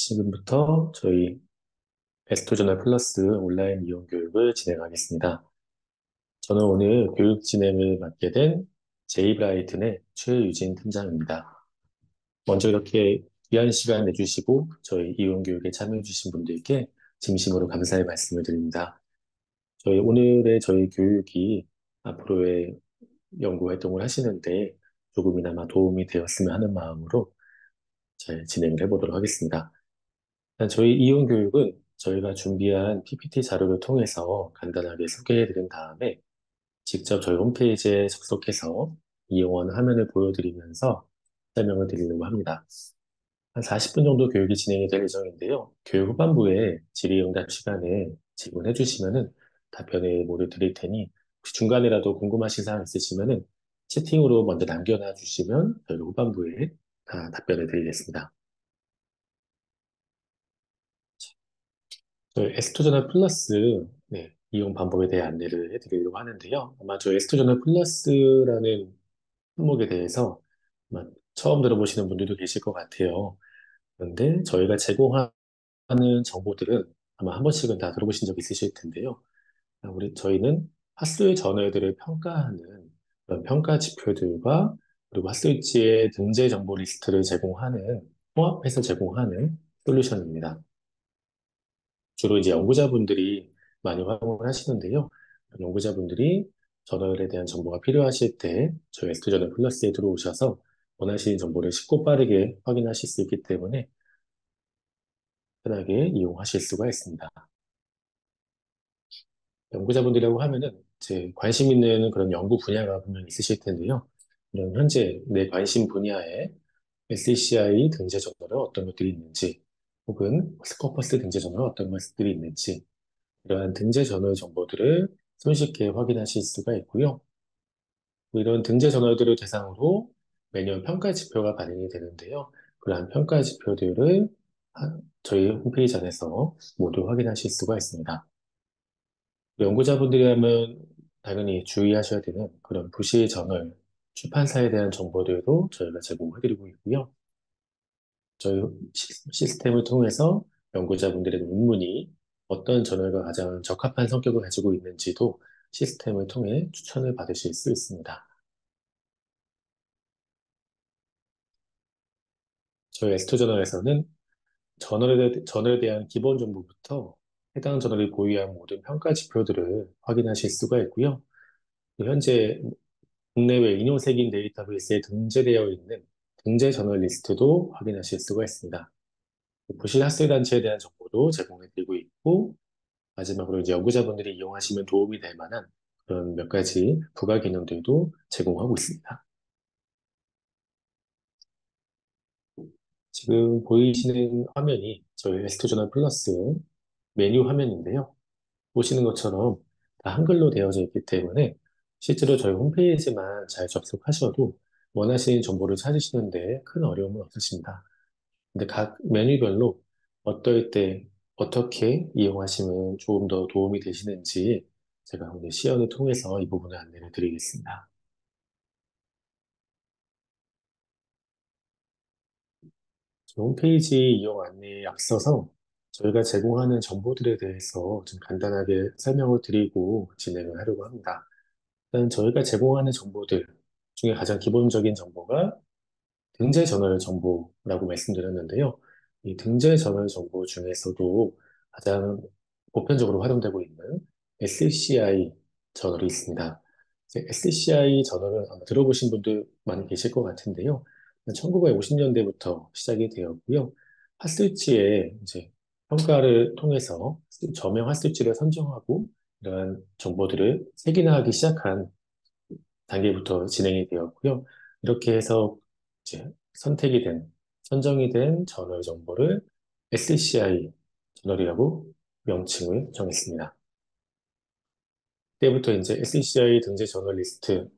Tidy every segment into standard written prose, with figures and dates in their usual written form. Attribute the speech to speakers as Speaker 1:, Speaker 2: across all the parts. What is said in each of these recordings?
Speaker 1: 지금부터 저희 에스토저널 플러스 온라인 이용 교육을 진행하겠습니다. 저는 오늘 교육 진행을 맡게 된 제이브라이튼의 최유진 팀장입니다. 먼저 이렇게 귀한 시간 내주시고 저희 이용 교육에 참여해주신 분들께 진심으로 감사의 말씀을 드립니다. 저희 교육이 앞으로의 연구 활동을 하시는데 조금이나마 도움이 되었으면 하는 마음으로 잘 진행을 해보도록 하겠습니다. 일단 저희 이용 교육은 저희가 준비한 PPT 자료를 통해서 간단하게 소개해 드린 다음에 직접 저희 홈페이지에 접속해서 이용하는 화면을 보여드리면서 설명을 드리려고 합니다. 한 40분 정도 교육이 진행이 될 예정인데요. 교육 후반부에 질의응답 시간에 질문해 주시면은 답변을 모두 드릴 테니 혹시 중간에라도 궁금하신 사항 있으시면은 채팅으로 먼저 남겨놔 주시면 저희 후반부에 다 답변을 드리겠습니다. 저희 에스토저널 플러스 이용 방법에 대해 안내를 해드리려고 하는데요. 아마 저희 에스토저널 플러스라는 품목에 대해서 아마 처음 들어보시는 분들도 계실 것 같아요. 그런데 저희가 제공하는 정보들은 아마 한 번씩은 다 들어보신 적 있으실 텐데요. 저희는 핫소일 저널들을 평가하는 그런 평가 지표들과 그리고 핫소일지의 등재 정보 리스트를 통합해서 제공하는 솔루션입니다. 주로 이제 연구자분들이 많이 활용을 하시는데요. 연구자분들이 저널에 대한 정보가 필요하실 때 저희 에스토저널 플러스에 들어오셔서 원하시는 정보를 쉽고 빠르게 확인하실 수 있기 때문에 편하게 이용하실 수가 있습니다. 연구자분들이라고 하면은 제 관심 있는 그런 연구 분야가 분명히 있으실 텐데요. 이런 현재 내 관심 분야에 SCI 등재 저널은 어떤 것들이 있는지, 혹은 스코퍼스 등재 저널은 어떤 것들이 있는지, 이러한 등재 저널 정보들을 손쉽게 확인하실 수가 있고요. 이런 등재 저널들을 대상으로 매년 평가 지표가 발행이 되는데요. 그러한 평가 지표들을 저희 홈페이지 안에서 모두 확인하실 수가 있습니다. 연구자분들이라면 당연히 주의하셔야 되는 그런 부시 저널, 출판사에 대한 정보들도 저희가 제공해드리고 있고요. 저희 시스템을 통해서 연구자분들의 논문이 어떤 저널과 가장 적합한 성격을 가지고 있는지도 시스템을 통해 추천을 받으실 수 있습니다. 저희 에스토 저널에서는 저널에 대한 기본 정보부터 해당 저널이 보유한 모든 평가 지표들을 확인하실 수가 있고요. 현재 국내외 인용색인 데이터베이스에 등재되어 있는 등재 저널 리스트도 확인하실 수가 있습니다. 부실 학술 단체에 대한 정보도 제공해드리고 있고, 마지막으로 이제 연구자분들이 이용하시면 도움이 될 만한 그런 몇 가지 부가 기능들도 제공하고 있습니다. 지금 보이시는 화면이 저희 에스토저널 플러스 메뉴 화면인데요. 보시는 것처럼 다 한글로 되어져 있기 때문에 실제로 저희 홈페이지만 잘 접속하셔도 원하시는 정보를 찾으시는데 큰 어려움은 없으십니다. 근데 각 메뉴별로 어떨 때 어떻게 이용하시면 조금 더 도움이 되시는지 제가 오늘 시연을 통해서 이 부분을 안내를 드리겠습니다. 홈페이지 이용 안내에 앞서서 저희가 제공하는 정보들에 대해서 좀 간단하게 설명을 드리고 진행을 하려고 합니다. 일단 저희가 제공하는 정보들 중에 가장 기본적인 정보가 등재 저널 정보라고 말씀드렸는데요. 이 등재 저널 정보 중에서도 가장 보편적으로 활용되고 있는 SCI 저널이 있습니다. SCI 저널은 아마 들어보신 분들 많이 계실 것 같은데요. 1950년대부터 시작이 되었고요. 핫스위치에 이제 평가를 통해서 저명 핫스위치를 선정하고 이러한 정보들을 색인화하기 시작한 단계부터 진행이 되었고요. 이렇게 해서 이제 선정이 된 저널 정보를 SCI 저널이라고 명칭을 정했습니다. 그때부터 이제 SCI 등재 저널리스트는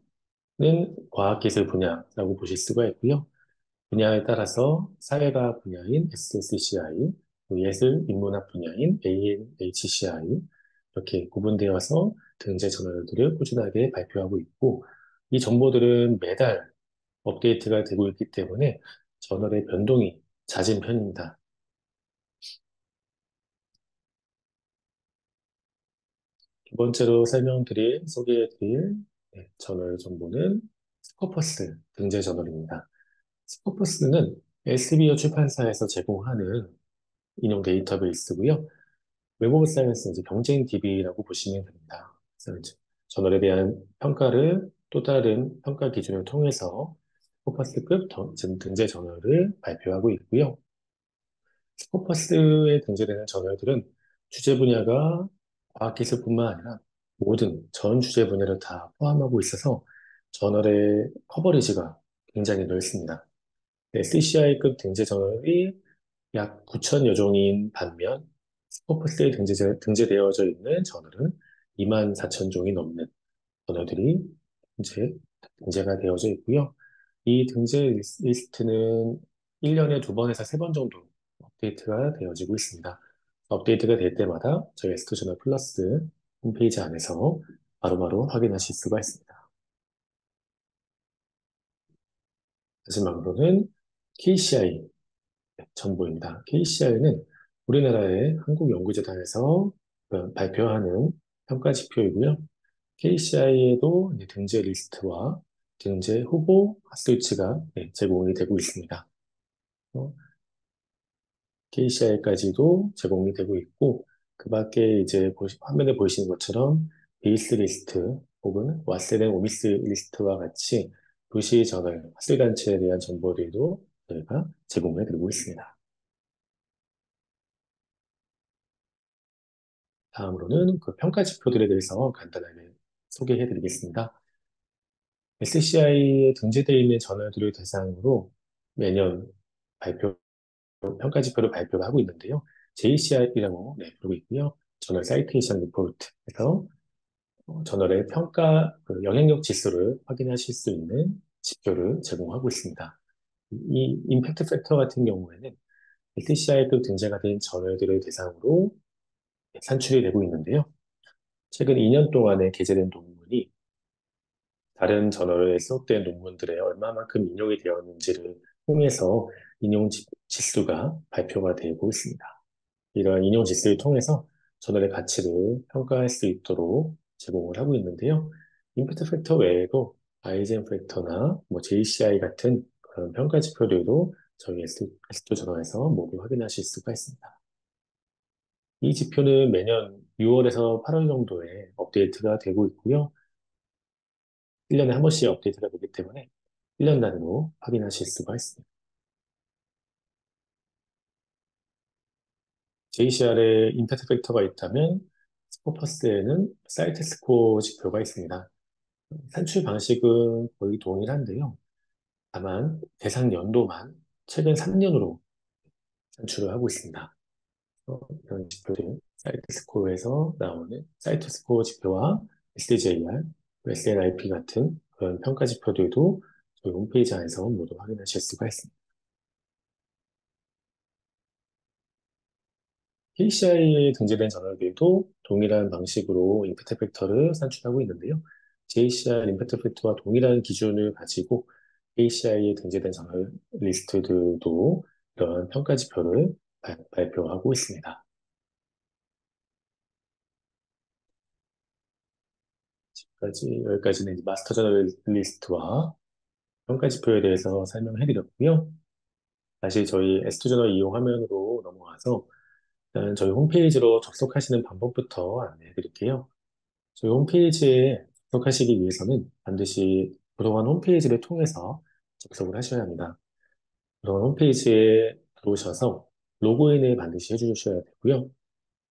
Speaker 1: 과학기술 분야라고 보실 수가 있고요. 분야에 따라서 사회과학 분야인 SSCI, 예술 인문학 분야인 ANHCI 이렇게 구분되어서 등재 저널들을 꾸준하게 발표하고 있고, 이 정보들은 매달 업데이트가 되고 있기 때문에 저널의 변동이 잦은 편입니다. 두 번째로 소개해드릴 저널 정보는 스코퍼스 등재 저널입니다. 스코퍼스는 엘세비어 출판사에서 제공하는 인용 데이터베이스고요. 웹 오브 사이언스 이제 경쟁 DB라고 보시면 됩니다. 그래서 이제 저널에 대한 평가를 또 다른 평가 기준을 통해서 스코퍼스급 등재 저널을 발표하고 있고요. 스코퍼스에 등재되는 저널들은 주제 분야가 과학기술뿐만 아니라 모든 전 주제 분야를 다 포함하고 있어서 저널의 커버리지가 굉장히 넓습니다. CCI급 등재 저널이 약 9천여 종인 반면 스코퍼스에 등재되어져 있는 저널은 2만 4천 종이 넘는 저널들이 등재가 되어져 있고요. 이 등재 리스트는 1년에 두 번에서 세 번 정도 업데이트가 되어지고 있습니다. 업데이트가 될 때마다 저희 에스토저널 플러스 홈페이지 안에서 바로바로 확인하실 수가 있습니다. 마지막으로는 KCI 정보입니다. KCI는 우리나라의 한국연구재단에서 발표하는 평가 지표이고요. KCI에도 등재 리스트와 등재 후보 핫스위치가 제공이 되고 있습니다. KCI까지도 제공이 되고 있고, 그 밖에 이제 화면에 보이시는 것처럼 베이스 리스트 혹은 와세덴 오미스 리스트와 같이 도시 저널, 학술단체에 대한 정보들도 저희가 제공해 드리고 있습니다. 다음으로는 그 평가 지표들에 대해서 간단하게 소개해 드리겠습니다. SCI에 등재되어 있는 저널들을 대상으로 매년 평가 지표를 발표를 하고 있는데요. JCI라고 부르고 있고요. 저널 사이테이션 리포트에서 저널의 평가 영향력 지수를 확인하실 수 있는 지표를 제공하고 있습니다. 이 임팩트 팩터 같은 경우에는 SCI급 등재가 된 저널들을 대상으로 산출이 되고 있는데요. 최근 2년 동안에 게재된 논문이 다른 저널에 수록된 논문들에 얼마만큼 인용이 되었는지를 통해서 지수가 발표가 되고 있습니다. 이러한 인용 지수를 통해서 저널의 가치를 평가할 수 있도록 제공을 하고 있는데요. 임팩트 팩터 외에도 아이젠 팩터나 JCI 같은 그런 평가 지표들도 저희 S2 저널에서 모두 확인하실 수가 있습니다. 이 지표는 매년 6월에서 8월 정도에 업데이트가 되고 있고요. 1년에 한 번씩 업데이트가 되기 때문에 1년 단위로 확인하실 수가 있습니다. JCR에 임팩트 팩터가 있다면 스코퍼스에는 사이트 스코어 지표가 있습니다. 산출 방식은 거의 동일한데요. 다만 대상 연도만 최근 3년으로 산출을 하고 있습니다. 이런 지표들, 사이트 스코어에서 나오는 사이트 스코어 지표와 SDJR, SNIP 같은 그런 평가 지표들도 저희 홈페이지 안에서 모두 확인하실 수가 있습니다. KCI에 등재된 저널들도 동일한 방식으로 임팩트 팩터를 산출하고 있는데요. JCR 임팩트 팩터와 동일한 기준을 가지고 KCI에 등재된 저널 리스트들도 이러한 평가 지표를 발표하고 있습니다. 여기까지는 이제 마스터 저널 리스트와 평가 지표에 대해서 설명해 드렸고요. 다시 저희 S2 저널 이용 화면으로 넘어가서 일단 저희 홈페이지로 접속하시는 방법부터 안내해 드릴게요. 저희 홈페이지에 접속하시기 위해서는 반드시 그동안 홈페이지를 통해서 접속을 하셔야 합니다. 그런 홈페이지에 들어오셔서 로그인을 반드시 해주셔야 되고요.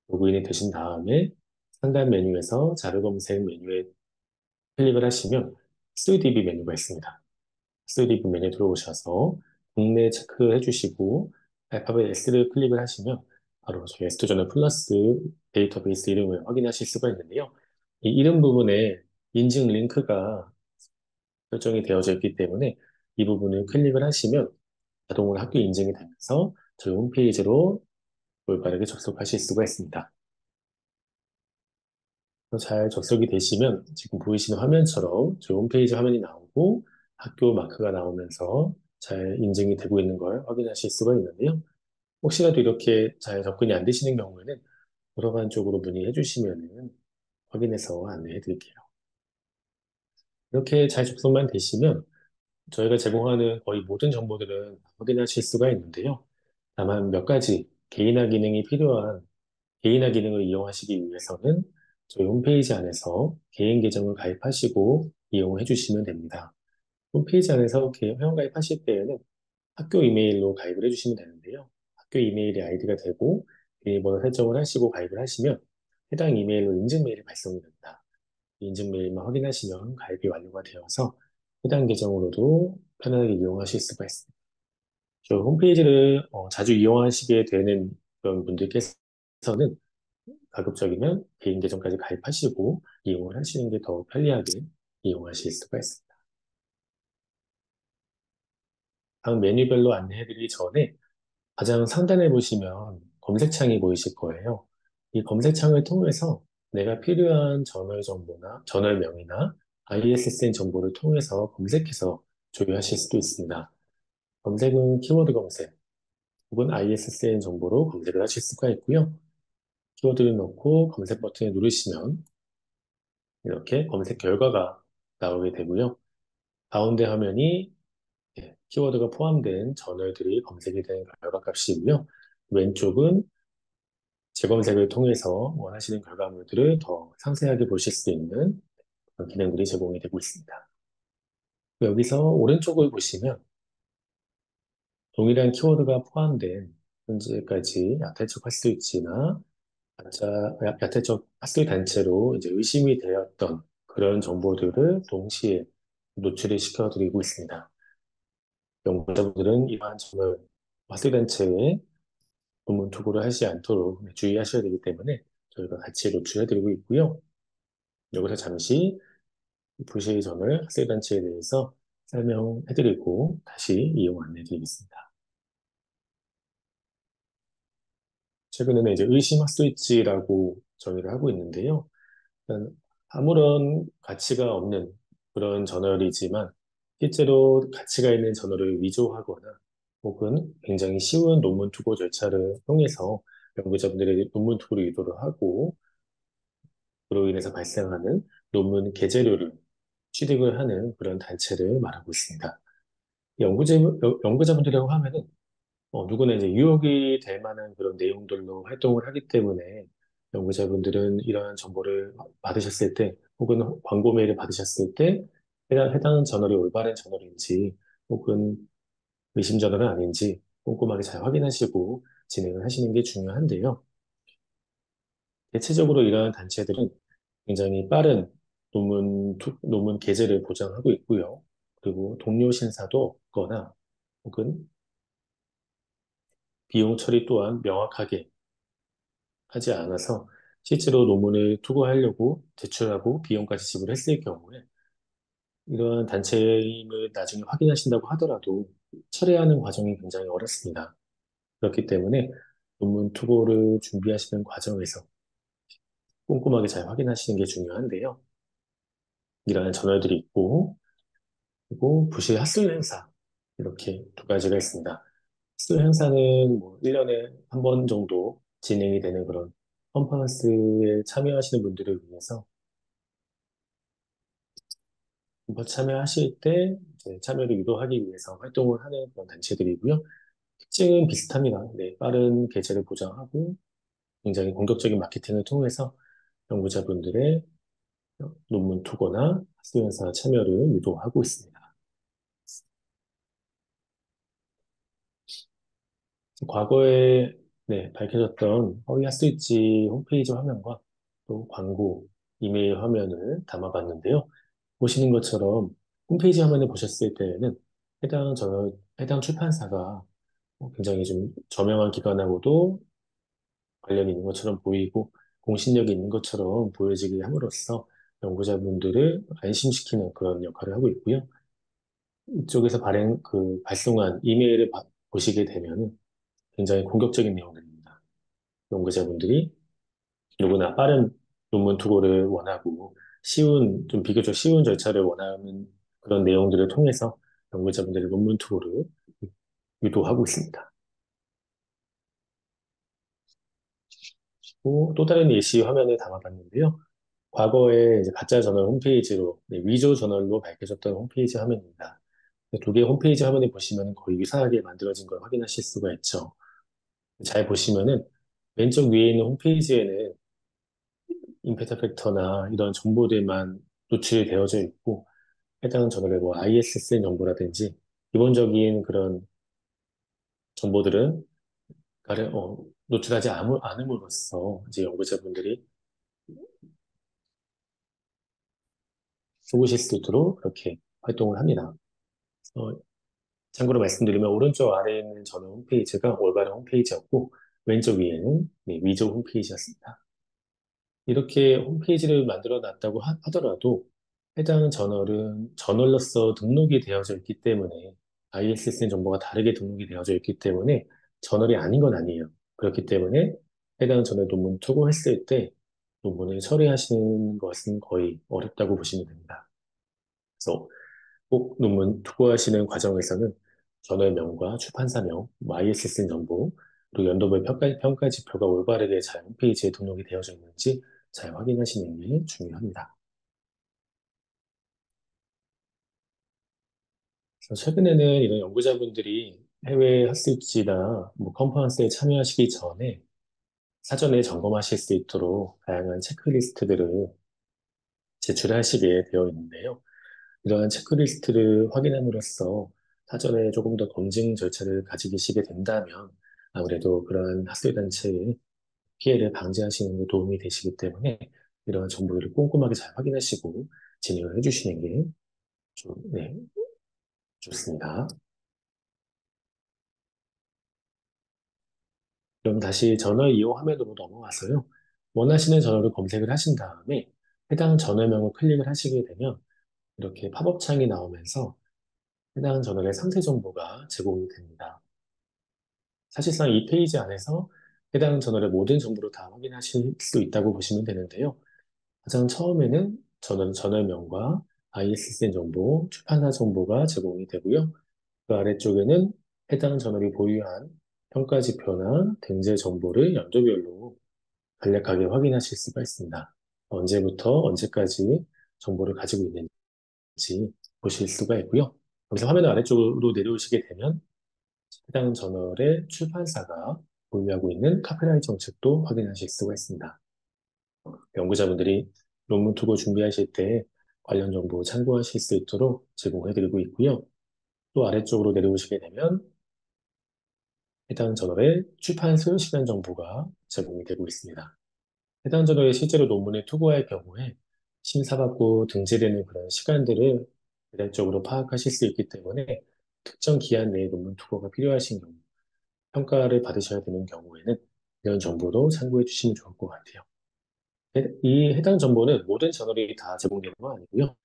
Speaker 1: 로그인이 되신 다음에 상단 메뉴에서 자료 검색 메뉴에 클릭을 하시면 SUDB 메뉴가 있습니다. SUDB 메뉴에 들어오셔서 국내 체크해 주시고 알파벳 S를 클릭을 하시면 바로 저희 에스토저널 플러스 데이터베이스 이름을 확인하실 수가 있는데요. 이 이름 부분에 인증 링크가 설정이 되어져 있기 때문에 이 부분을 클릭을 하시면 자동으로 학교 인증이 되면서 저희 홈페이지로 올바르게 접속하실 수가 있습니다. 잘 접속이 되시면 지금 보이시는 화면처럼 저희 홈페이지 화면이 나오고 학교 마크가 나오면서 잘 인증이 되고 있는 걸 확인하실 수가 있는데요. 혹시라도 이렇게 잘 접근이 안 되시는 경우에는 도서관 쪽으로 문의해 주시면은 확인해서 안내해 드릴게요. 이렇게 잘 접속만 되시면 저희가 제공하는 거의 모든 정보들은 확인하실 수가 있는데요. 다만 몇 가지 개인화 기능이 필요한 개인화 기능을 이용하시기 위해서는 저희 홈페이지 안에서 개인 계정을 가입하시고 이용해 주시면 됩니다. 홈페이지 안에서 회원 가입하실 때에는 학교 이메일로 가입을 해주시면 되는데요. 학교 이메일이 아이디가 되고 비밀번호 설정을 하시고 가입을 하시면 해당 이메일로 인증 메일이 발송이 됩니다. 인증 메일만 확인하시면 가입이 완료가 되어서 해당 계정으로도 편하게 이용하실 수가 있습니다. 저 홈페이지를 자주 이용하시게 되는 그런 분들께서는 가급적이면 개인 계정까지 가입하시고 이용을 하시는 게 더 편리하게 이용하실 수가 있습니다. 각 메뉴별로 안내해드리기 전에 가장 상단에 보시면 검색창이 보이실 거예요. 이 검색창을 통해서 내가 필요한 저널 정보나 저널명이나 ISSN 정보를 통해서 검색해서 조회하실 수도 있습니다. 검색은 키워드 검색 혹은 ISSN 정보로 검색을 하실 수가 있고요. 키워드를 넣고 검색 버튼을 누르시면 이렇게 검색 결과가 나오게 되고요. 가운데 화면이 키워드가 포함된 저널들이 검색이 된 결과값이고요. 왼쪽은 재검색을 통해서 원하시는 결과물들을 더 상세하게 보실 수 있는 그런 기능들이 제공이 되고 있습니다. 여기서 오른쪽을 보시면 동일한 키워드가 포함된 현재까지 약탈적 핫스위치나 약탈적 핫스위 단체로 이제 의심이 되었던 그런 정보들을 동시에 노출을 시켜드리고 있습니다. 연구자분들은 이러한 점을 핫스위 단체에 논문 투고를 하지 않도록 주의하셔야 되기 때문에 저희가 같이 노출해드리고 있고요. 여기서 잠시 부시의 점을 학생단체에 대해서 설명해드리고 다시 이용 안내해드리겠습니다. 최근에는 이제 의심학 스위치라고 정의를 하고 있는데요. 일단 아무런 가치가 없는 그런 저널이지만 실제로 가치가 있는 저널을 위조하거나 혹은 굉장히 쉬운 논문 투고 절차를 통해서 연구자분들의 논문 투고를 유도를 하고 그로 인해서 발생하는 논문 게재료를 취득을 하는 그런 단체를 말하고 있습니다. 연구자분들이라고 하면은 누구나 이제 유혹이 될 만한 그런 내용들로 활동을 하기 때문에 연구자분들은 이러한 정보를 받으셨을 때 혹은 광고 메일을 받으셨을 때 해당 저널이 올바른 저널인지 혹은 의심 저널은 아닌지 꼼꼼하게 잘 확인하시고 진행을 하시는 게 중요한데요. 대체적으로 이러한 단체들은 굉장히 빠른 논문 게재를 보장하고 있고요. 그리고 동료 신사도 없거나 혹은 비용 처리 또한 명확하게 하지 않아서 실제로 논문을 투고하려고 제출하고 비용까지 지불했을 경우에 이러한 단체임을 나중에 확인하신다고 하더라도 철회하는 과정이 굉장히 어렵습니다. 그렇기 때문에 논문 투고를 준비하시는 과정에서 꼼꼼하게 잘 확인하시는 게 중요한데요. 이러한 저널들이 있고 그리고 부실 핫술 행사 이렇게 두 가지가 있습니다. 핫술 행사는 뭐 1년에 한 번 정도 진행이 되는 그런 컨퍼런스에 참여하시는 분들을 위해서 한번 참여하실 때 이제 참여를 유도하기 위해서 활동을 하는 그런 단체들이고요. 특징은 비슷합니다. 네, 빠른 개최를 보장하고 굉장히 공격적인 마케팅을 통해서 연구자분들의 논문 투고나 학술 행사 참여를 유도하고 있습니다. 과거에 밝혀졌던 허위 핫스위치 홈페이지 화면과 또 광고, 이메일 화면을 담아봤는데요. 보시는 것처럼 홈페이지 화면을 보셨을 때에는 해당 출판사가 굉장히 좀 저명한 기관하고도 관련이 있는 것처럼 보이고 공신력이 있는 것처럼 보여지게 함으로써 연구자분들을 안심시키는 그런 역할을 하고 있고요. 이쪽에서 발송한 이메일을 보시게 되면 굉장히 공격적인 내용들입니다. 연구자분들이 누구나 빠른 논문 투고를 원하고 좀 비교적 쉬운 절차를 원하는 그런 내용들을 통해서 연구자분들의 논문 투고를 유도하고 있습니다. 또 다른 예시 화면을 담아봤는데요. 과거에 이제 가짜 저널 홈페이지로, 네, 위조 저널로 밝혀졌던 홈페이지 화면입니다. 두 개의 홈페이지 화면에 보시면 거의 유사하게 만들어진 걸 확인하실 수가 있죠. 잘 보시면은 왼쪽 위에 있는 홈페이지에는 임팩트 팩터나 이런 정보들만 노출이 되어져 있고 해당 저널의 뭐 ISSN 정보라든지 기본적인 그런 정보들은 노출하지 않음으로써 이제 연구자분들이 속으실 수 있도록 그렇게 활동을 합니다. 어, 참고로 말씀드리면 오른쪽 아래에 있는 저는 홈페이지가 올바른 홈페이지였고 왼쪽 위에는 네, 위조 홈페이지였습니다. 이렇게 홈페이지를 만들어 놨다고 하더라도 해당 저널은 저널로서 등록이 되어져 있기 때문에 ISSN 정보가 다르게 등록이 되어져 있기 때문에 저널이 아닌 건 아니에요. 그렇기 때문에 해당 저널 논문 투고했을 때 논문을 처리하시는 것은 거의 어렵다고 보시면 됩니다. 그래서 꼭 논문 투고하시는 과정에서는 저널명과 출판사명, 뭐 ISSN 정보, 그리고 연도별 평가 지표가 올바르게 잘 홈페이지에 등록이 되어져 있는지 잘 확인하시는 게 중요합니다. 그래서 최근에는 이런 연구자분들이 해외 학술지나 뭐 컨퍼런스에 참여하시기 전에 사전에 점검하실 수 있도록 다양한 체크리스트들을 제출하시게 되어 있는데요. 이러한 체크리스트를 확인함으로써 사전에 조금 더 검증 절차를 가지시게 된다면 아무래도 그러한 학술단체의 피해를 방지하시는 데 도움이 되시기 때문에 이러한 정보를 꼼꼼하게 잘 확인하시고 진행을 해주시는 게 네, 좋습니다. 그럼 다시 저널 이용 화면으로 넘어와서요. 원하시는 저널을 검색을 하신 다음에 해당 저널명을 클릭을 하시게 되면 이렇게 팝업 창이 나오면서 해당 저널의 상세 정보가 제공이 됩니다. 사실상 이 페이지 안에서 해당 저널의 모든 정보를 다 확인하실 수 있다고 보시면 되는데요. 가장 처음에는 저널명과 ISSN 정보, 출판사 정보가 제공이 되고요. 그 아래쪽에는 해당 저널이 보유한 평가 지표나 등재 정보를 연도별로 간략하게 확인하실 수가 있습니다. 언제부터 언제까지 정보를 가지고 있는지 보실 수가 있고요. 여기서 화면 아래쪽으로 내려오시게 되면 해당 저널의 출판사가 보유하고 있는 카피라이트 정책도 확인하실 수가 있습니다. 연구자분들이 논문 투고 준비하실 때 관련 정보 참고하실 수 있도록 제공해드리고 있고요. 또 아래쪽으로 내려오시게 되면 해당 저널의 출판 소요 시간 정보가 제공이 되고 있습니다. 해당 저널에 실제로 논문에 투고할 경우에 심사받고 등재되는 그런 시간들을 대략적으로 파악하실 수 있기 때문에 특정 기한 내에 논문 투고가 필요하신 경우, 평가를 받으셔야 되는 경우에는 이런 정보도 참고해 주시면 좋을 것 같아요. 이 해당 정보는 모든 저널이 다 제공되는 건 아니고요.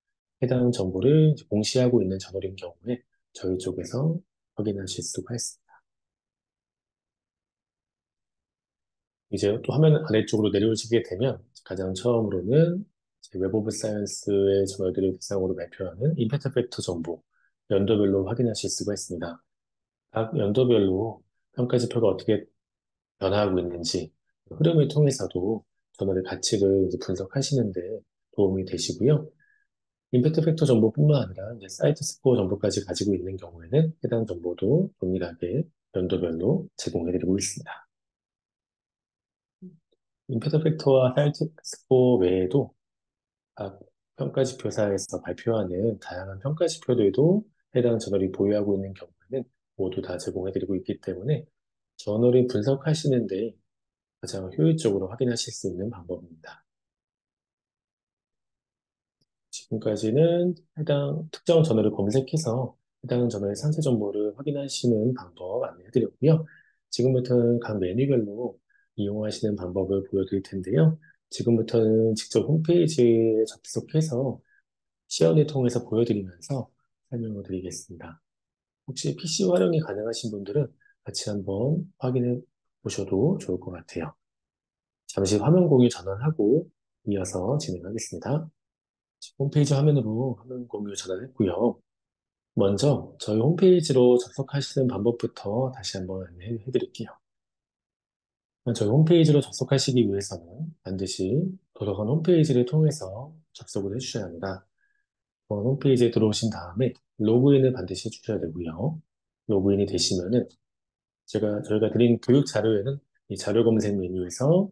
Speaker 1: 해당 정보를 이제 공시하고 있는 저널인 경우에 저희 쪽에서 확인하실 수가 있습니다. 이제 또 화면 아래쪽으로 내려오시게 되면 가장 처음으로는 웹 오브 사이언스의 저널들을 대상으로 발표하는 임팩트 팩터 정보, 연도별로 확인하실 수가 있습니다. 각 연도별로 평가 지표가 어떻게 변화하고 있는지 흐름을 통해서도 저널의 가치를 이제 분석하시는데 도움이 되시고요. 임팩트 팩터 정보뿐만 아니라 이제 사이트 스코어 정보까지 가지고 있는 경우에는 해당 정보도 동일하게 연도별로 제공해드리고 있습니다. 임팩트 팩터와 사이트 스코어 외에도 각 평가 지표사에서 발표하는 다양한 평가 지표들도 해당 저널이 보유하고 있는 경우에는 모두 다 제공해드리고 있기 때문에 저널을 분석하시는데 가장 효율적으로 확인하실 수 있는 방법입니다. 지금까지는 해당 특정 저널을 검색해서 해당 저널의 상세 정보를 확인하시는 방법 안내해드렸고요. 지금부터는 각 메뉴별로 이용하시는 방법을 보여드릴 텐데요. 지금부터는 직접 홈페이지에 접속해서 시연을 통해서 보여드리면서 설명을 드리겠습니다. 혹시 PC 활용이 가능하신 분들은 같이 한번 확인해 보셔도 좋을 것 같아요. 잠시 화면 공유 전환하고 이어서 진행하겠습니다. 홈페이지 화면으로 화면 공유 전환했고요. 먼저 저희 홈페이지로 접속하시는 방법부터 다시 한번 안내해 드릴게요. 저희 홈페이지로 접속하시기 위해서는 반드시 도서관 홈페이지를 통해서 접속을 해주셔야 합니다. 홈페이지에 들어오신 다음에 로그인을 반드시 해주셔야 되고요. 로그인이 되시면은 저희가 드린 교육 자료에는 이 자료 검색 메뉴에서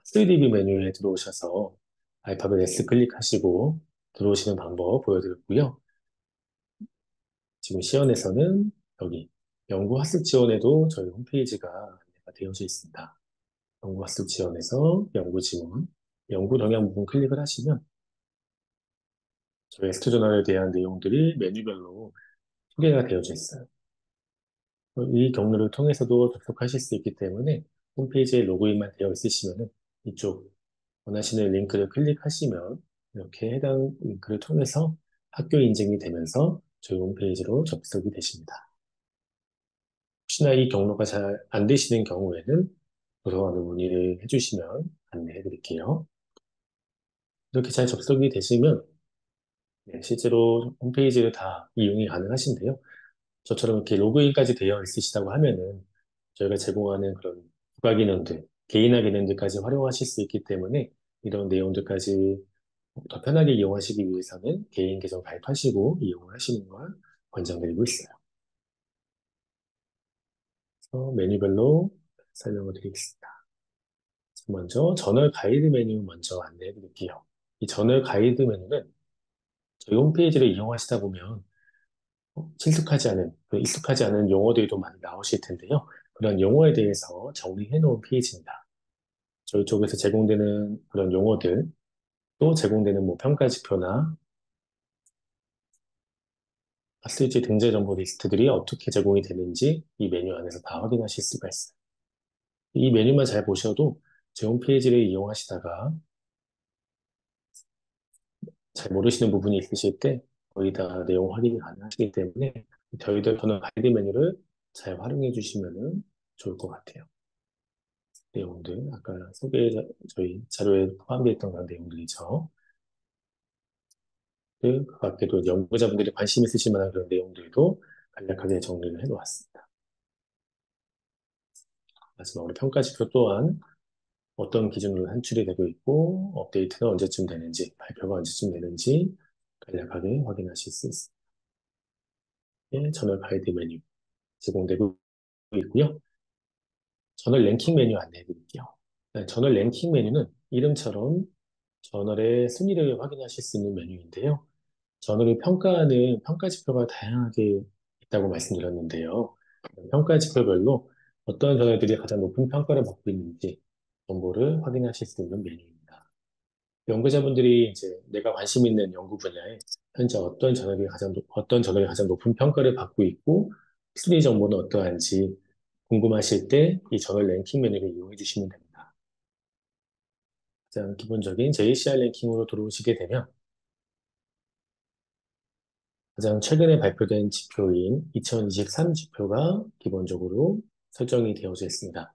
Speaker 1: 3DB 메뉴에 들어오셔서 알파벳 S 클릭하시고 들어오시는 방법 보여드렸고요. 지금 시연에서는 여기 연구 학습 지원에도 저희 홈페이지가 안내가 되어져 있습니다. 연구 학습 지원에서 연구 지원, 연구 동향 부분 클릭을 하시면 저희 스튜저널에 대한 내용들이 메뉴별로 소개가 되어져 있어요. 이 경로를 통해서도 접속하실 수 있기 때문에 홈페이지에 로그인만 되어 있으시면 이쪽 원하시는 링크를 클릭하시면 이렇게 해당 링크를 통해서 학교 인증이 되면서 저희 홈페이지로 접속이 되십니다. 혹시나 이 경로가 잘 안 되시는 경우에는 도서관으로 문의를 해주시면 안내해 드릴게요. 이렇게 잘 접속이 되시면 네, 실제로 홈페이지를 다 이용이 가능하신데요. 저처럼 이렇게 로그인까지 되어 있으시다고 하면은 저희가 제공하는 그런 부가 기능들, 개인화 기능들까지 활용하실 수 있기 때문에 이런 내용들까지 더 편하게 이용하시기 위해서는 개인 계정 가입하시고 이용을 하시는 걸 권장드리고 있어요. 그래서 메뉴별로 설명을 드리겠습니다. 먼저 저널 가이드 메뉴 먼저 안내해 드릴게요. 이 저널 가이드 메뉴는 저희 홈페이지를 이용하시다 보면 익숙하지 않은 용어들도 많이 나오실 텐데요. 그런 용어에 대해서 정리해 놓은 페이지입니다. 저희 쪽에서 제공되는 그런 용어들, 또 제공되는 뭐 평가 지표나 학술지 등재 정보 리스트들이 어떻게 제공이 되는지 이 메뉴 안에서 다 확인하실 수가 있어요. 이 메뉴만 잘 보셔도 제 홈페이지를 이용하시다가 잘 모르시는 부분이 있으실 때 거의 다 내용 확인이 가능하시기 때문에 저희들 저는 가이드 메뉴를 잘 활용해 주시면 좋을 것 같아요. 내용들, 아까 저희 자료에 포함되어 있던 그런 내용들이죠. 그 밖에도 연구자분들이 관심 있으실 만한 그런 내용들도 간략하게 정리를 해 놓았습니다. 마지막으로 평가지표 또한 어떤 기준으로 산출이 되고 있고 업데이트가 언제쯤 되는지 발표가 언제쯤 되는지 간략하게 확인하실 수 있습니다. 예, 저널 가이드 메뉴 제공되고 있고요. 저널 랭킹 메뉴 안내해 드릴게요. 네, 저널 랭킹 메뉴는 이름처럼 저널의 순위를 확인하실 수 있는 메뉴인데요. 저널을 평가하는 평가 지표가 다양하게 있다고 말씀드렸는데요. 평가 지표별로 어떤 저널들이 가장 높은 평가를 받고 있는지 정보를 확인하실 수 있는 메뉴입니다. 연구자분들이 이제 내가 관심 있는 연구 분야에 현재 어떤 저널이 가장 높은 평가를 받고 있고 순위 정보는 어떠한지 궁금하실 때 이 저널 랭킹 메뉴를 이용해 주시면 됩니다. 가장 기본적인 JCR 랭킹으로 들어오시게 되면 가장 최근에 발표된 지표인 2023 지표가 기본적으로 설정이 되어져 있습니다.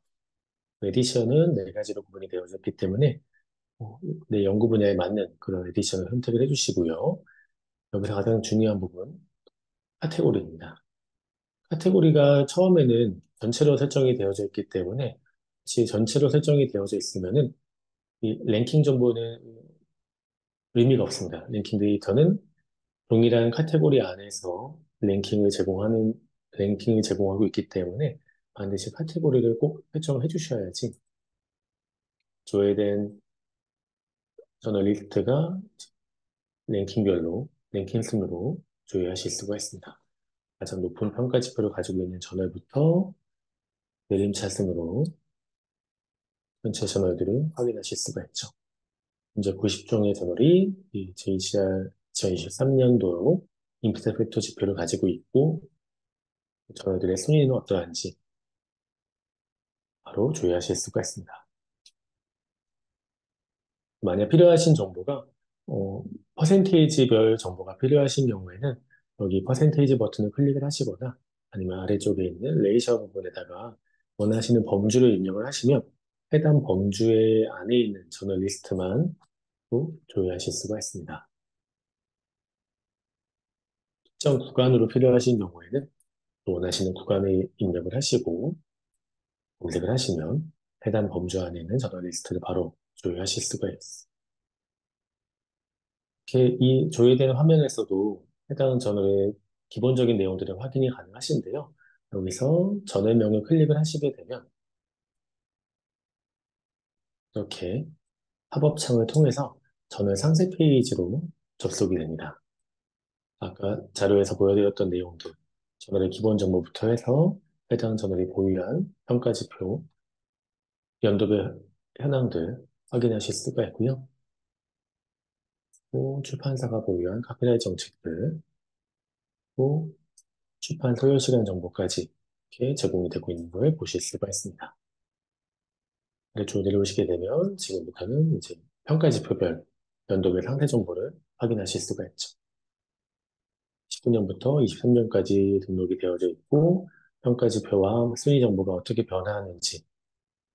Speaker 1: 에디션은 네 가지로 구분이 되어졌기 때문에 내 연구 분야에 맞는 그런 에디션을 선택을 해주시고요. 여기서 가장 중요한 부분, 카테고리입니다. 카테고리가 처음에는 전체로 설정이 되어져 있기 때문에 혹시 전체로 설정이 되어져 있으면은 이 랭킹 정보는 의미가 없습니다. 랭킹 데이터는 동일한 카테고리 안에서 랭킹을 제공하고 있기 때문에 반드시 카테고리를 꼭 설정해 주셔야지 조회된 저널리스트가 랭킹 순으로 조회하실 수가 있습니다. 가장 높은 평가 지표를 가지고 있는 저널부터 내림차순으로 전체 저널들을 확인하실 수가 있죠. 현재 90종의 저널이 이 JCR 2023년도 임팩트 팩터 지표를 가지고 있고 저널들의 순위는 어떠한지 바로 조회하실 수가 있습니다. 만약 필요하신 정보가 퍼센테이지별 정보가 필요하신 경우에는 여기 퍼센테이지 버튼을 클릭을 하시거나 아니면 아래쪽에 있는 레이셔 부분에다가 원하시는 범주를 입력을 하시면 해당 범주의 안에 있는 저널리스트만 또 조회하실 수가 있습니다. 특정 구간으로 필요하신 경우에는 또 원하시는 구간에 입력을 하시고 검색을 하시면 해당 범주 안에 있는 저널리스트를 바로 조회하실 수가 있습니다. 이렇게 이 조회된 화면에서도 해당 저널의 기본적인 내용들을 확인이 가능하신데요. 여기서 저널명을 클릭을 하시게 되면 이렇게 팝업 창을 통해서 저널 상세 페이지로 접속이 됩니다. 아까 자료에서 보여드렸던 내용들, 저널의 기본 정보부터 해서 해당 저널이 보유한 평가지표, 연도별 현황들 확인하실 수가 있고요. 또 출판사가 보유한 카피라이트 정책들, 또 출판 소요 시간 정보까지 이렇게 제공이 되고 있는 걸 보실 수가 있습니다. 아래쪽으로 내려오시게 되면 지금부터는 이제 평가지표별, 연도별 상세 정보를 확인하실 수가 있죠. 19년부터 23년까지 등록이 되어져 있고 평가지표와 순위 정보가 어떻게 변화하는지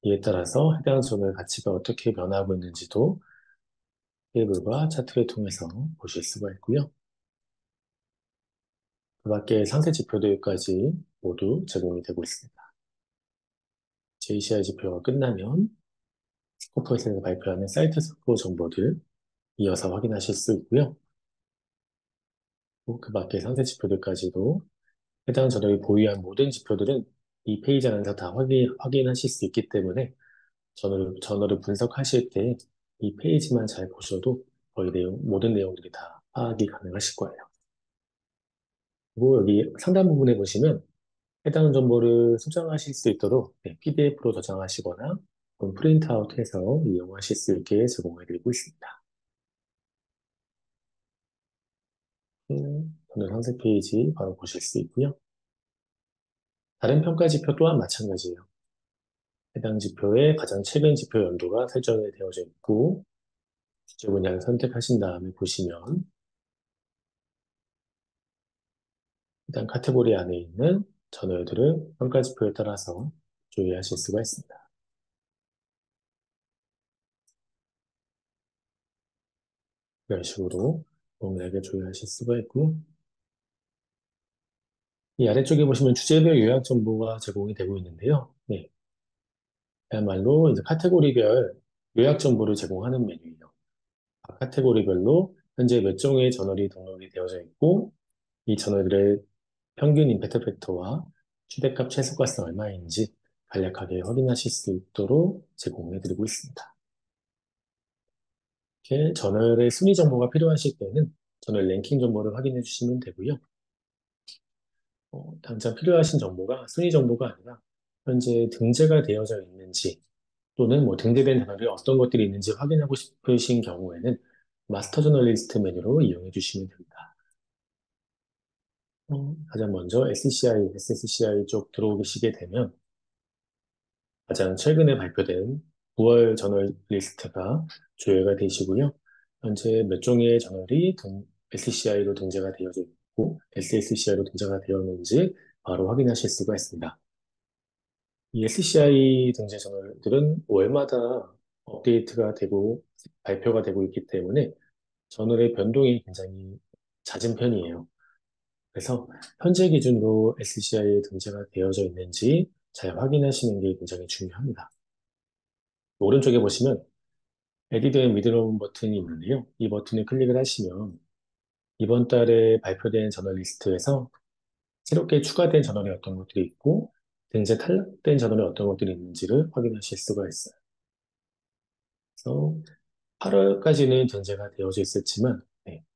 Speaker 1: 이에 따라서 해당 존의 가치가 어떻게 변화하고 있는지도 테이블과 차트를 통해서 보실 수가 있고요. 그 밖에 상세 지표들까지 모두 제공이 되고 있습니다. JCI 지표가 끝나면 스코프에서 발표하는 사이트 스코어 정보들 이어서 확인하실 수 있고요. 또그 밖에 상세 지표들까지도 해당 저널이 보유한 모든 지표들은 이 페이지 안에서 다 확인하실 수 있기 때문에 저널을 분석하실 때 이 페이지만 잘 보셔도 거의 모든 내용들이 다 파악이 가능하실 거예요. 그리고 여기 상단 부분에 보시면 해당 정보를 수정하실 수 있도록 PDF로 저장하시거나 프린트아웃해서 이용하실 수 있게 제공해드리고 있습니다. 저널 상세 페이지 바로 보실 수 있고요. 다른 평가 지표 또한 마찬가지예요. 해당 지표의 가장 최근 지표 연도가 설정이 되어져 있고 주제 분야를 선택하신 다음에 보시면 해당 카테고리 안에 있는 저널들을 평가 지표에 따라서 조회하실 수가 있습니다. 이런 식으로 동일하게 조회하실 수가 있고 이 아래쪽에 보시면 주제별 요약 정보가 제공이 되고 있는데요. 네, 그야말로 이제 카테고리별 요약 정보를 제공하는 메뉴예요. 각 카테고리별로 현재 몇 종의 저널이 등록이 되어져 있고 이 저널들의 평균 임팩트 팩터와 최대값 최소가는 얼마인지 간략하게 확인하실 수 있도록 제공해드리고 있습니다. 이렇게 저널의 순위 정보가 필요하실 때는 저널 랭킹 정보를 확인해 주시면 되고요. 당장 필요하신 정보가 순위 정보가 아니라 현재 등재가 되어져 있는지 또는 뭐 등재된 저널이 어떤 것들이 있는지 확인하고 싶으신 경우에는 마스터 저널리스트 메뉴로 이용해 주시면 됩니다. 가장 먼저 SCI, SSCI 쪽 들어오시게 되면 가장 최근에 발표된 9월 저널 리스트가 조회가 되시고요. 현재 몇 종의 저널이 SCI로 등재가 되어져 있고 SSCI로 등재가 되었는지 바로 확인하실 수가 있습니다. 이 SCI 등재 저널들은 월마다 업데이트가 되고 발표가 되고 있기 때문에 저널의 변동이 굉장히 잦은 편이에요. 그래서 현재 기준으로 SCI에 등재가 되어져 있는지 잘 확인하시는 게 굉장히 중요합니다. 오른쪽에 보시면 에디드 앤 위드롬 버튼이 있는데요. 이 버튼을 클릭을 하시면 이번 달에 발표된 저널 리스트에서 새롭게 추가된 저널이 어떤 것들이 있고 등재 탈락된 저널이 어떤 것들이 있는지를 확인하실 수가 있어요. 그래서 8월까지는 등재가 되어져 있었지만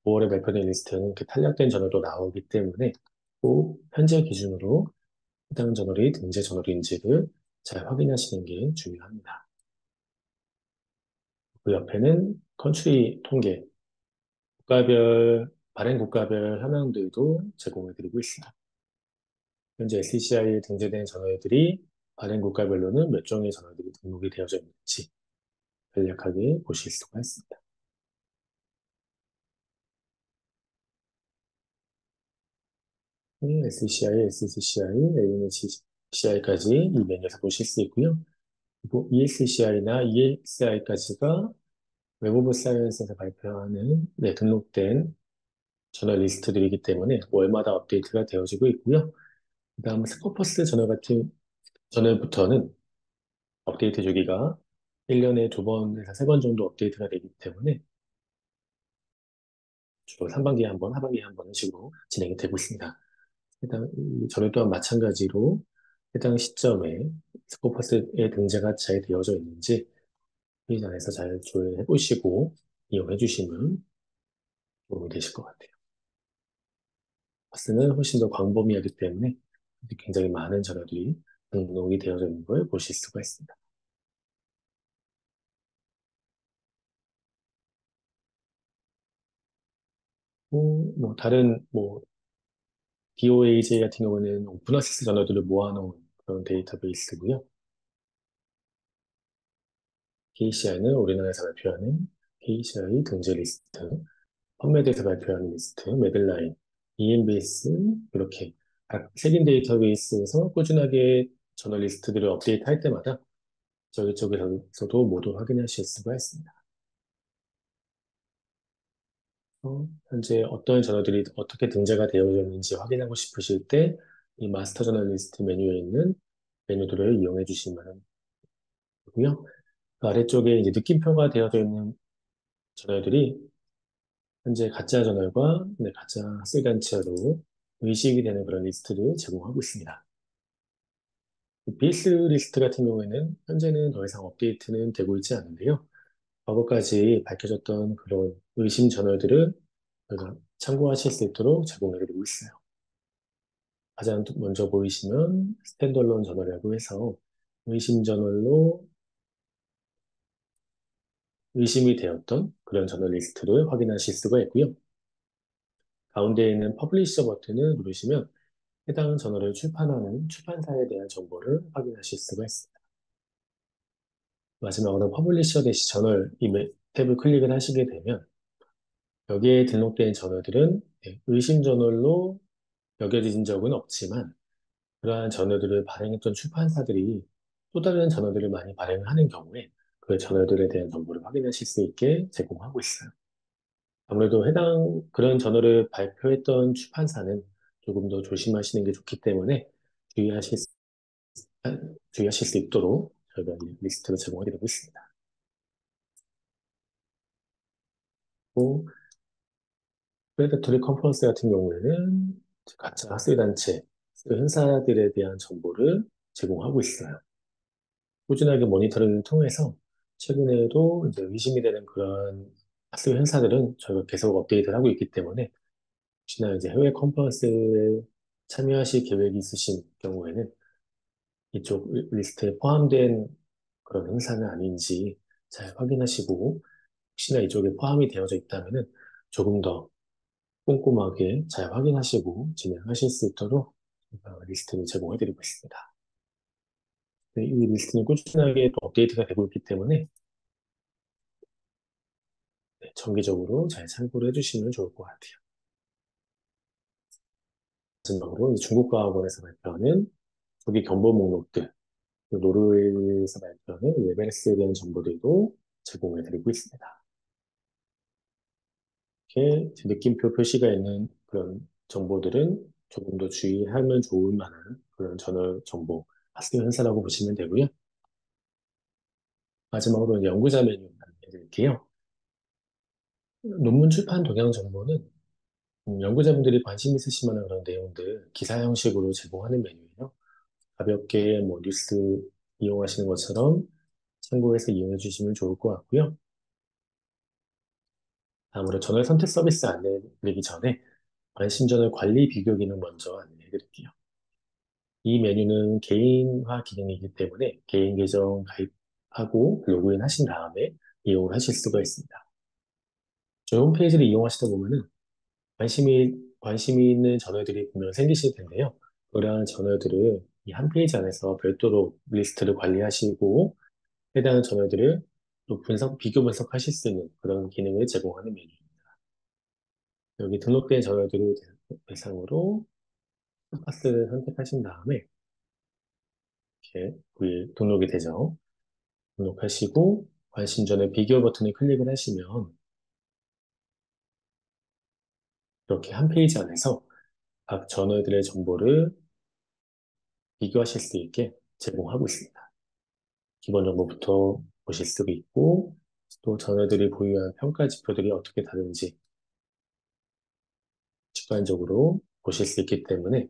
Speaker 1: 5월에 발표된 리스트에는 이렇게 탈락된 저널도 나오기 때문에 꼭 현재 기준으로 해당 저널이 등재 저널인지를 잘 확인하시는 게 중요합니다. 그 옆에는 컨트리 통계, 발행 국가별 현황들도 제공해드리고 있습니다. 현재 SCI에 등재된 저널들이 발행 국가별로는 몇 종의 저널들이 등록이 되어져 있는지 간략하게 보실 수가 있습니다. SCI, SCCI, ANHCI까지 이 메뉴에서 보실 수 있고요. 그리고 ESCI나 EXI까지가 웹 오브 사이언스에서 발표하는 등록된 저널 리스트들이기 때문에 월마다 업데이트가 되어지고 있고요. 그 다음 스코퍼스 저널 같은 저널부터는 업데이트 주기가 1년에 2번에서 3번 정도 업데이트가 되기 때문에 주로 상반기에 한 번, 하반기에 한 번 식으로 진행이 되고 있습니다. 해당, 이 전에 또한 마찬가지로 해당 시점에 스코퍼스의 등재가 잘 되어져 있는지 이 장에서 잘 조회해 보시고 이용해 주시면 도움이 되실 것 같아요. 버스는 훨씬 더 광범위하기 때문에 굉장히 많은 자료들이 등록이 되어져 있는 걸 보실 수가 있습니다. 다른 DOAJ 같은 경우는 오픈 액세스 저널들을 모아놓은 그런 데이터베이스고요. KCI는 우리나라에서 발표하는 KCI 등재 리스트, 펀메드에서 발표하는 리스트, 매들라인, EMBS 이렇게 각 세긴 데이터베이스에서 꾸준하게 저널리스트들을 업데이트할 때마다 저희 쪽에서도 모두 확인하실 수가 있습니다. 현재 어떤 저널들이 어떻게 등재가 되어졌는지 확인하고 싶으실 때 이 마스터 저널리스트 메뉴에 있는 메뉴들을 이용해 주시면 되고요. 그 아래쪽에 이제 느낌표가 되어져 있는 저널들이 현재 가짜 저널과 가짜 학술단체로 의식이 되는 그런 리스트를 제공하고 있습니다. BS 리스트 같은 경우에는 현재는 더 이상 업데이트는 되고 있지 않은데요. 과거까지 밝혀졌던 그런 의심 저널들을 저희가 참고하실 수 있도록 제공해드리고 있어요. 가장 먼저 보이시면 스탠더론 저널이라고 해서 의심 저널로 의심이 되었던 그런 저널 리스트를 확인하실 수가 있고요. 가운데 있는 퍼블리셔 버튼을 누르시면 해당 저널을 출판하는 출판사에 대한 정보를 확인하실 수가 있습니다. 마지막으로 퍼블리셔 대시 저널 이 탭을 클릭을 하시게 되면 여기에 등록된 저널들은 의심 저널로 여겨진 적은 없지만 그러한 저널들을 발행했던 출판사들이 또 다른 저널들을 많이 발행하는 경우에 그 저널들에 대한 정보를 확인하실 수 있게 제공하고 있어요. 아무래도 해당 그런 저널을 발표했던 출판사는 조금 더 조심하시는 게 좋기 때문에 주의하실 수, 주의하실 수 있도록 저희가 이 리스트를 제공해드리고 있습니다. 또 프레데터리 컨퍼런스 같은 경우에는 가짜 학술단체, 행사들에 대한 정보를 제공하고 있어요. 꾸준하게 모니터링을 통해서 최근에도 이제 의심이 되는 그런 학술 행사들은 저희가 계속 업데이트를 하고 있기 때문에 혹시나 이제 해외 컨퍼런스에 참여하실 계획이 있으신 경우에는 이쪽 리스트에 포함된 그런 행사는 아닌지 잘 확인하시고 혹시나 이쪽에 포함이 되어져 있다면은 조금 더 꼼꼼하게 잘 확인하시고 진행하실 수 있도록 리스트를 제공해드리고 있습니다. 네, 이 리스트는 꾸준하게 또 업데이트가 되고 있기 때문에 정기적으로 잘 참고를 해주시면 좋을 것 같아요. 마지막으로 중국과학원에서 발표하는 조기 경보 목록들, 노르웨이에서 발표하는 레벨스에 대한 정보들도 제공해드리고 있습니다. 이렇게 느낌표 표시가 있는 그런 정보들은 조금 더 주의하면 좋을 만한 그런 저널 정보, 학습 현사라고 보시면 되고요. 마지막으로 연구자 메뉴 안내해드릴게요. 논문 출판 동향 정보는 연구자분들이 관심 있으실 만한 그런 내용들 기사 형식으로 제공하는 메뉴예요. 가볍게 뉴스 이용하시는 것처럼 참고해서 이용해 주시면 좋을 것 같고요. 다음으로 저널 선택 서비스 안내드리기 전에 관심 저널 관리 비교 기능 먼저 안내해 드릴게요. 이 메뉴는 개인화 기능이기 때문에 개인 계정 가입하고 로그인 하신 다음에 이용을 하실 수가 있습니다. 저희 홈페이지를 이용하시다 보면은 관심이 있는 저널들이 분명 생기실 텐데요. 그러한 저널들을 이 한 페이지 안에서 별도로 리스트를 관리하시고 해당 저널들을 또 비교 분석하실 수 있는 그런 기능을 제공하는 메뉴입니다. 여기 등록된 저널들을 대상으로 컴파스를 선택하신 다음에 이렇게 위에 등록이 되죠. 등록하시고 관심 전에 비교 버튼을 클릭을 하시면 이렇게 한 페이지 안에서 각 저널들의 정보를 비교하실 수 있게 제공하고 있습니다. 기본 정보부터 보실 수 있고 또 저널들이 보유한 평가 지표들이 어떻게 다른지 주관적으로 보실 수 있기 때문에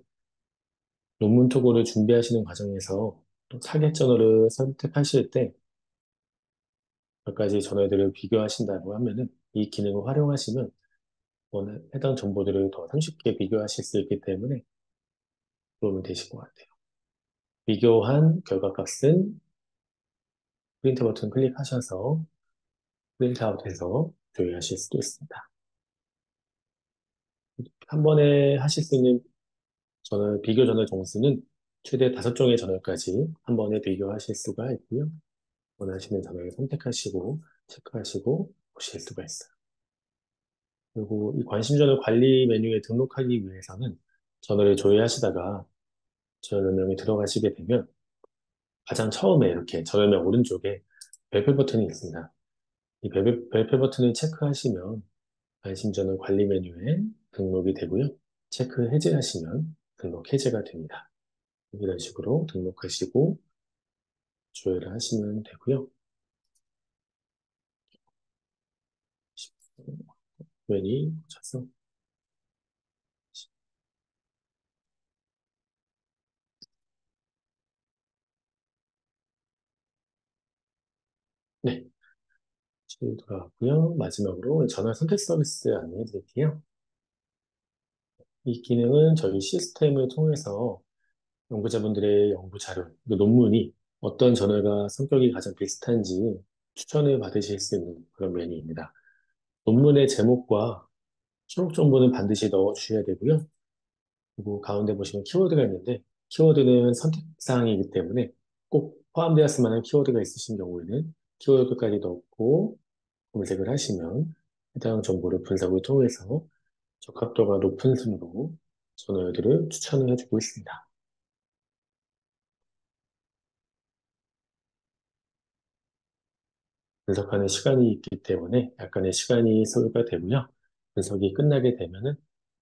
Speaker 1: 논문 토고를 준비하시는 과정에서 또 타겟 저널을 선택하실 때 몇 가지 저널들을 비교하신다고 하면은 이 기능을 활용하시면 해당 정보들을 더 손쉽게 비교하실 수 있기 때문에 도움이 되실 것 같아요. 비교한 결과값은 프린트 버튼 클릭하셔서 프린트아웃해서 조회하실 수도 있습니다. 한 번에 하실 수 있는 비교 저널 종수는 최대 5종의 저널까지 한 번에 비교하실 수가 있고요. 원하시는 저널을 선택하시고 체크하시고 보실 수가 있어요. 그리고 이 관심 저널 관리 메뉴에 등록하기 위해서는 저널을 조회하시다가 저널명에 들어가시게 되면 가장 처음에 이렇게 저널명 오른쪽에 별표 버튼이 있습니다. 이 별표 버튼을 체크하시면 관심 저널 관리 메뉴에 등록이 되고요. 체크 해제하시면 등록 해제가 됩니다. 이런 식으로 등록하시고 조회를 하시면 되고요. 메뉴 찾아서 네, 돌아왔고요. 마지막으로 전화 선택 서비스 안내해 드릴게요. 이 기능은 저희 시스템을 통해서 연구자분들의 연구 자료, 그 논문이 어떤 저널과 성격이 가장 비슷한지 추천을 받으실 수 있는 그런 메뉴입니다. 논문의 제목과 초록 정보는 반드시 넣어 주셔야 되고요. 그리고 가운데 보시면 키워드가 있는데 키워드는 선택사항이기 때문에 꼭 포함되었을 만한 키워드가 있으신 경우에는 키워드까지 넣고 검색을 하시면 해당 정보를 분석을 통해서 적합도가 높은 순으로 저널들을 추천을 해주고 있습니다. 분석하는 시간이 있기 때문에 약간의 시간이 소요가 되고요. 분석이 끝나게 되면은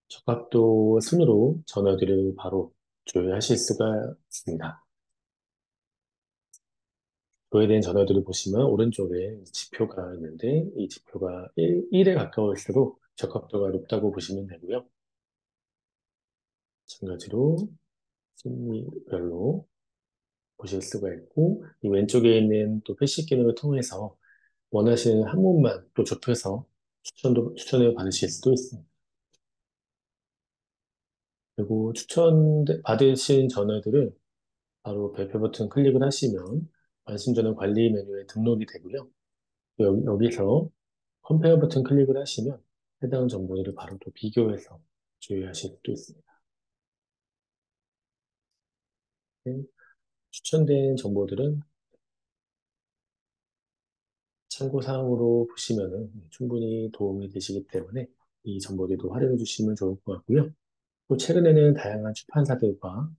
Speaker 1: 적합도 순으로 저널들을 바로 조회하실 수가 있습니다. 조회된 저널들을 보시면 오른쪽에 지표가 있는데 이 지표가 1에 가까울수록 적합도가 높다고 보시면 되고요. 마찬가지로 순위별로 보실 수가 있고 이 왼쪽에 있는 또 표시 기능을 통해서 원하시는 항목만 또 좁혀서 추천을 받으실 수도 있습니다. 그리고 추천 받으신 저널들을 바로 별표 버튼 클릭을 하시면 관심 저널 관리 메뉴에 등록이 되고요. 여기서 컴페어 버튼 클릭을 하시면 해당 정보들을 바로 또 비교해서 조회하실 수도 있습니다. 네, 추천된 정보들은 참고사항으로 보시면 충분히 도움이 되시기 때문에 이 정보들도 활용해 주시면 좋을 것 같고요. 또 최근에는 다양한 출판사들과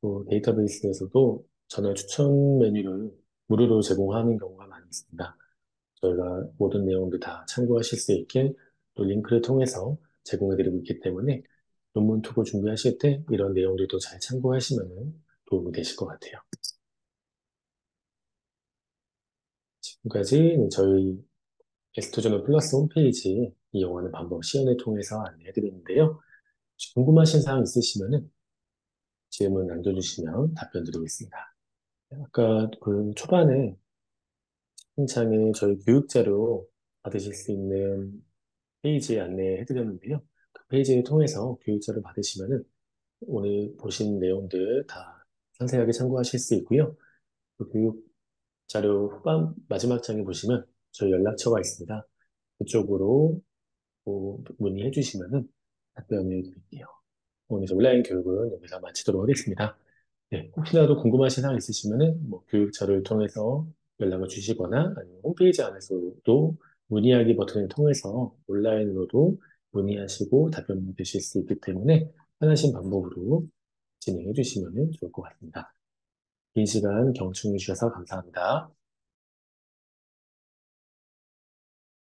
Speaker 1: 또 데이터베이스에서도 저널 추천 메뉴를 무료로 제공하는 경우가 많이 있습니다. 저희가 모든 내용들 다 참고하실 수 있게 또 링크를 통해서 제공해드리고 있기 때문에 논문 투고 준비하실 때 이런 내용들도 잘 참고하시면 도움이 되실 것 같아요. 지금까지 저희 에스토저널 플러스 홈페이지 이용하는 방법 시연을 통해서 안내해드렸는데요. 혹시 궁금하신 사항 있으시면 질문 남겨주시면 답변 드리겠습니다. 아까 그 초반에 창에 저희 교육자료 받으실 수 있는 페이지 안내해드렸는데요. 그 페이지를 통해서 교육자료 받으시면은 오늘 보신 내용들 다 상세하게 참고하실 수 있고요. 그 교육 자료 후반 마지막 장에 보시면 저희 연락처가 있습니다. 그쪽으로 문의해 주시면은 답변을 드릴게요. 오늘 이제 온라인 교육은 여기서 마치도록 하겠습니다. 네, 혹시라도 궁금하신 사항 있으시면은 뭐 교육자료를 통해서 연락을 주시거나 아니면 홈페이지 안에서도 문의하기 버튼을 통해서 온라인으로도 문의하시고 답변 되실 수 있기 때문에 편하신 방법으로 진행해 주시면 좋을 것 같습니다. 긴 시간 경청해 주셔서 감사합니다.